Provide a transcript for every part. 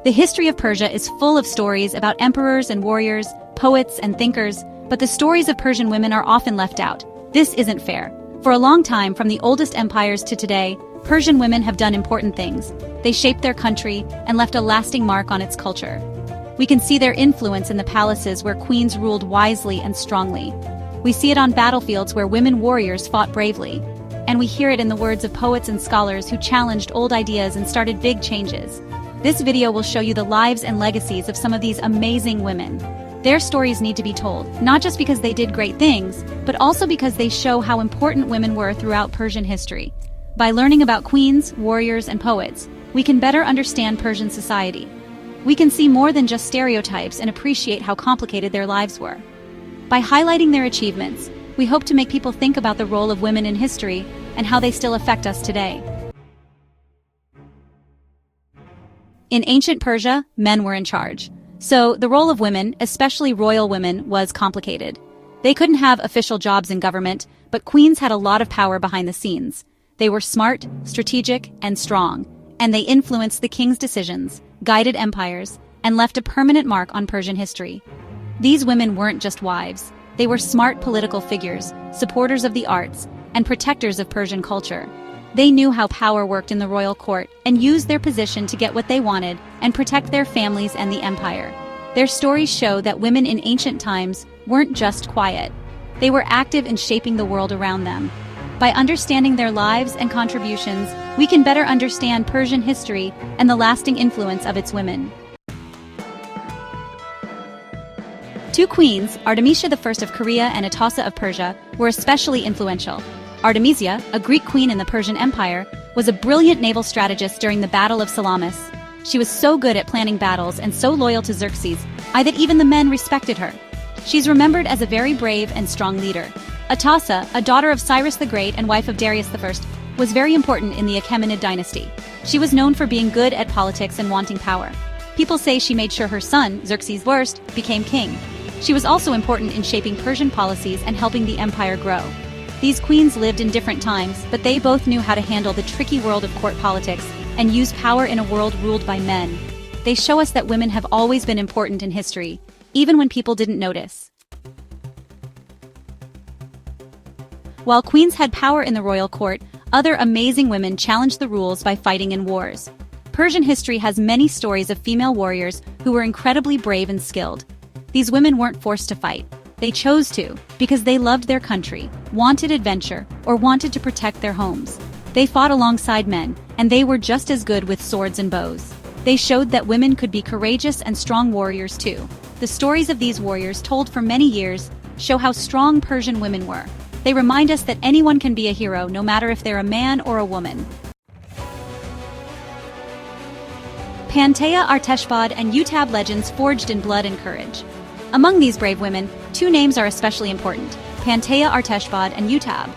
The history of Persia is full of stories about emperors and warriors, poets and thinkers, but the stories of Persian women are often left out. This isn't fair. For a long time, from the oldest empires to today, Persian women have done important things. They shaped their country and left a lasting mark on its culture. We can see their influence in the palaces where queens ruled wisely and strongly. We see it on battlefields where women warriors fought bravely. And we hear it in the words of poets and scholars who challenged old ideas and started big changes. This video will show you the lives and legacies of some of these amazing women. Their stories need to be told, not just because they did great things, but also because they show how important women were throughout Persian history. By learning about queens, warriors, and poets, we can better understand Persian society. We can see more than just stereotypes and appreciate how complicated their lives were. By highlighting their achievements, we hope to make people think about the role of women in history and how they still affect us today. In ancient Persia, men were in charge. So, the role of women, especially royal women, was complicated. They couldn't have official jobs in government, but queens had a lot of power behind the scenes. They were smart, strategic, and strong, and they influenced the king's decisions, guided empires, and left a permanent mark on Persian history. These women weren't just wives. They were smart political figures, supporters of the arts, and protectors of Persian culture. They knew how power worked in the royal court and used their position to get what they wanted and protect their families and the empire. Their stories show that women in ancient times weren't just quiet. They were active in shaping the world around them. By understanding their lives and contributions, we can better understand Persian history and the lasting influence of its women. Two queens, Artemisia I of Korea and Atossa of Persia, were especially influential. Artemisia, a Greek queen in the Persian Empire, was a brilliant naval strategist during the Battle of Salamis. She was so good at planning battles and so loyal to Xerxes, that even the men respected her. She's remembered as a very brave and strong leader. Atossa, a daughter of Cyrus the Great and wife of Darius I, was very important in the Achaemenid dynasty. She was known for being good at politics and wanting power. People say she made sure her son, Xerxes I, became king. She was also important in shaping Persian policies and helping the empire grow. These queens lived in different times, but they both knew how to handle the tricky world of court politics and use power in a world ruled by men. They show us that women have always been important in history, even when people didn't notice. While queens had power in the royal court, other amazing women challenged the rules by fighting in wars. Persian history has many stories of female warriors who were incredibly brave and skilled. These women weren't forced to fight. They chose to, because they loved their country, wanted adventure, or wanted to protect their homes. They fought alongside men, and they were just as good with swords and bows. They showed that women could be courageous and strong warriors too. The stories of these warriors, told for many years, show how strong Persian women were. They remind us that anyone can be a hero, no matter if they're a man or a woman. Pantea Arteshbad and Utab legends forged in blood and courage. Among these brave women, two names are especially important: Pantea Arteshbad and Utab.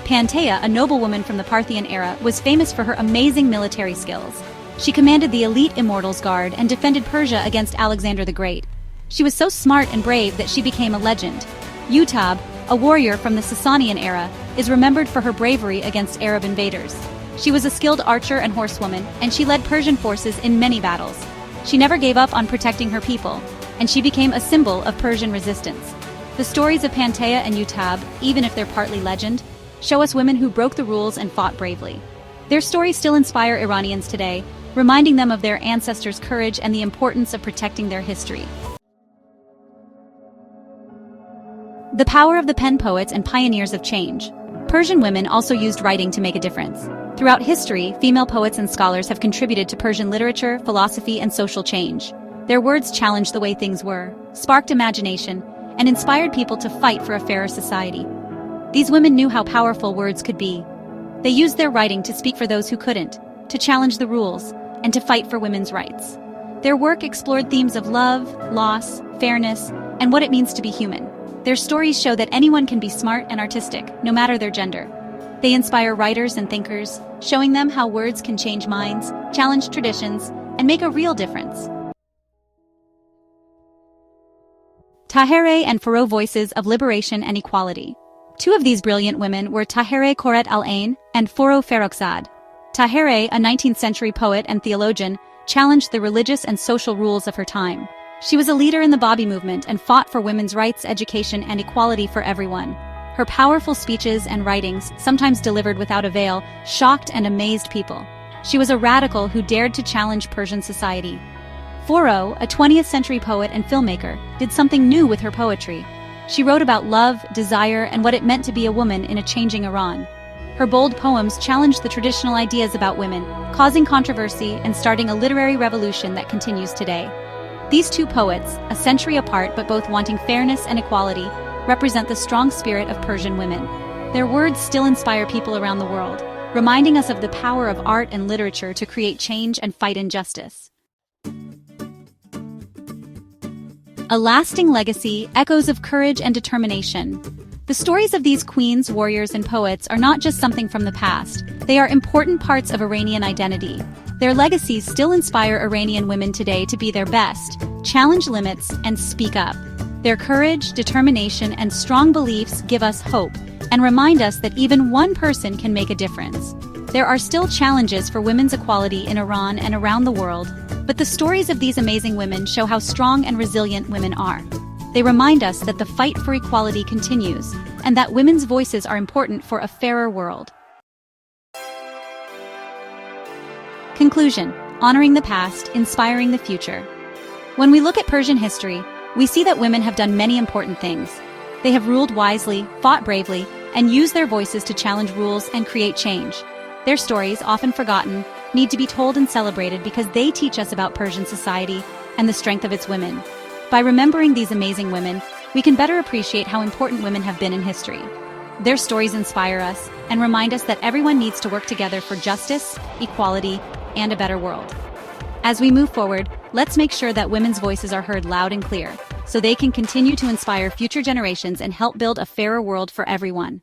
Pantea, a noblewoman from the Parthian era, was famous for her amazing military skills. She commanded the elite Immortals Guard and defended Persia against Alexander the Great. She was so smart and brave that she became a legend. Utab, a warrior from the Sasanian era, is remembered for her bravery against Arab invaders. She was a skilled archer and horsewoman, and she led Persian forces in many battles. She never gave up on protecting her people, and she became a symbol of Persian resistance. The stories of Pantea and Utab, even if they're partly legend, show us women who broke the rules and fought bravely. Their stories still inspire Iranians today, reminding them of their ancestors' courage and the importance of protecting their history. The power of the pen, poets and pioneers of change. Persian women also used writing to make a difference. Throughout history, female poets and scholars have contributed to Persian literature, philosophy, and social change. Their words challenged the way things were, sparked imagination, and inspired people to fight for a fairer society. These women knew how powerful words could be. They used their writing to speak for those who couldn't, to challenge the rules, and to fight for women's rights. Their work explored themes of love, loss, fairness, and what it means to be human. Their stories show that anyone can be smart and artistic, no matter their gender. They inspire writers and thinkers, showing them how words can change minds, challenge traditions, and make a real difference. Tahereh and Forough, voices of liberation and equality. Two of these brilliant women were Tahereh Koret al-Ain and Forough Farrokhzad. Tahereh, a 19th-century poet and theologian, challenged the religious and social rules of her time. She was a leader in the Babi movement and fought for women's rights, education, and equality for everyone. Her powerful speeches and writings, sometimes delivered without a veil, shocked and amazed people. She was a radical who dared to challenge Persian society. Forough, a 20th century poet and filmmaker, did something new with her poetry. She wrote about love, desire, and what it meant to be a woman in a changing Iran. Her bold poems challenged the traditional ideas about women, causing controversy and starting a literary revolution that continues today. These two poets, a century apart but both wanting fairness and equality, represent the strong spirit of Persian women. Their words still inspire people around the world, reminding us of the power of art and literature to create change and fight injustice. A lasting legacy, echoes of courage and determination. The stories of these queens, warriors, and poets are not just something from the past. They are important parts of Iranian identity. Their legacies still inspire Iranian women today to be their best, challenge limits, and speak up. Their courage, determination, and strong beliefs give us hope and remind us that even one person can make a difference. There are still challenges for women's equality in Iran and around the world, but the stories of these amazing women show how strong and resilient women are. They remind us that the fight for equality continues, and that women's voices are important for a fairer world. Conclusion: honoring the past, inspiring the future. When we look at Persian history, we see that women have done many important things. They have ruled wisely, fought bravely, and used their voices to challenge rules and create change. Their stories, often forgotten, need to be told and celebrated because they teach us about Persian society and the strength of its women. By remembering these amazing women, we can better appreciate how important women have been in history. Their stories inspire us and remind us that everyone needs to work together for justice, equality, and a better world. As we move forward, let's make sure that women's voices are heard loud and clear, so they can continue to inspire future generations and help build a fairer world for everyone.